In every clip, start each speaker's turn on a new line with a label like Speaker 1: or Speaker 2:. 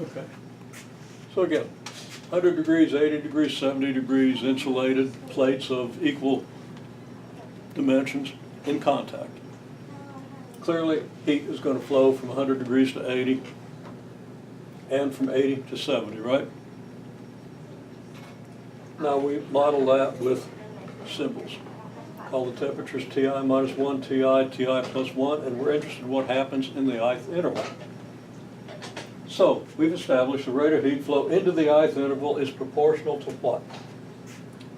Speaker 1: Okay. So again, 100 degrees, 80 degrees, 70 degrees, insulated plates of equal dimensions in contact. Clearly, heat is going to flow from 100 degrees to 80 and from 80 to 70, right? Now we model that with symbols. Call the temperatures Ti minus 1, Ti, Ti plus 1, and we're interested in what happens in the ith interval. So we've established the rate of heat flow into the ith interval is proportional to what?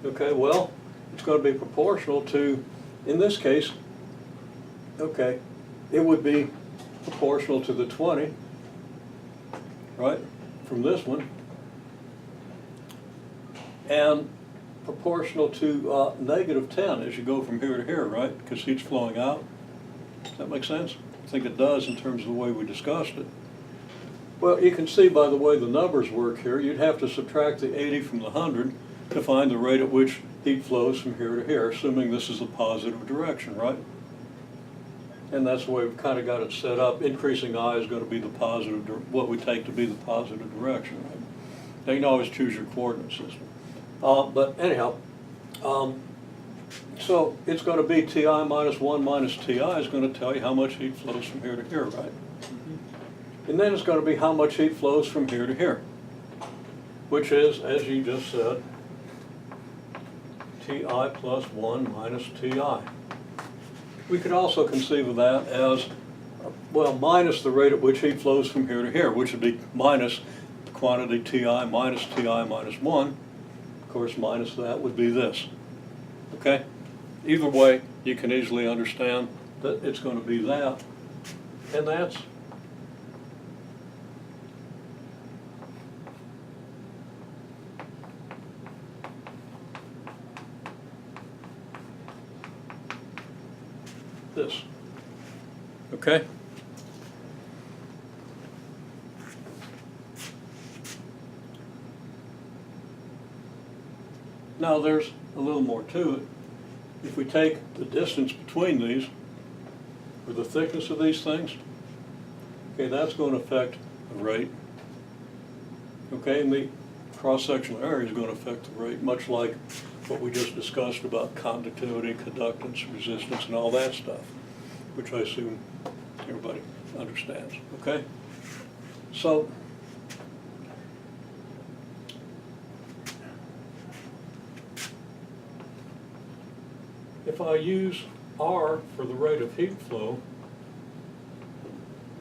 Speaker 1: Okay, well, it's going to be proportional to, in this case, okay, it would be proportional to the 20, right, from this one, and proportional to negative 10 as you go from here to here, right, because heat's flowing out. Does that make sense? I think it does in terms of the way we discussed it. Well, you can see by the way the numbers work here, you'd have to subtract the 80 from the 100 to find the rate at which heat flows from here to here, assuming this is a positive direction, right? And that's the way we've kind of got it set up. Increasing I is going to be the positive, what we take to be the positive direction, right? Now you can always choose your coordinate system. But anyhow, so it's going to be Ti minus 1 minus Ti is going to tell you how much heat flows from here to here, right? And then it's going to be how much heat flows from here to here, which is, as you just said, Ti plus 1 minus Ti. We could also conceive of that as, well, minus the rate at which heat flows from here to here, which would be minus the quantity Ti minus Ti minus 1. Of course, minus that would be this. Okay? Either way, you can easily understand that it's going to be that, and that's this. Okay? Now there's a little more to it. If we take the distance between these, or the thickness of these things, okay, that's going to affect the rate. Okay, and the cross-sectional area is going to affect the rate, much like what we just discussed about conductivity, conductance, resistance, and all that stuff, which I assume everybody understands, okay? So, if I use R for the rate of heat flow,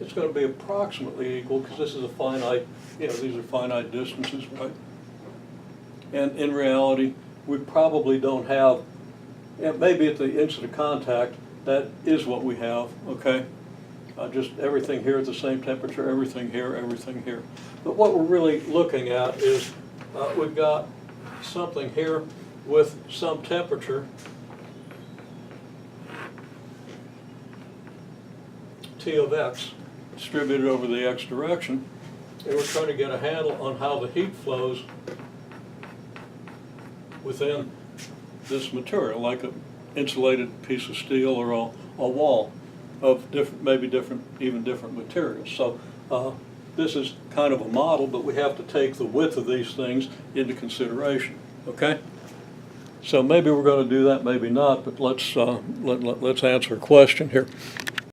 Speaker 1: it's going to be approximately equal, because this is a finite, these are finite distances, right? And in reality, we probably don't have, maybe at the instant of contact, that is what we have, okay? Just everything here at the same temperature, everything here, everything here. But what we're really looking at is we've got something here with some temperature, T of x, distributed over the x direction, and we're trying to get a handle on how the heat flows within this material, like an insulated piece of steel or a wall of different, maybe different, even different materials. So this is kind of a model, but we have to take the width of these things into consideration. Okay? So maybe we're going to do that, maybe not, but let's answer a question here.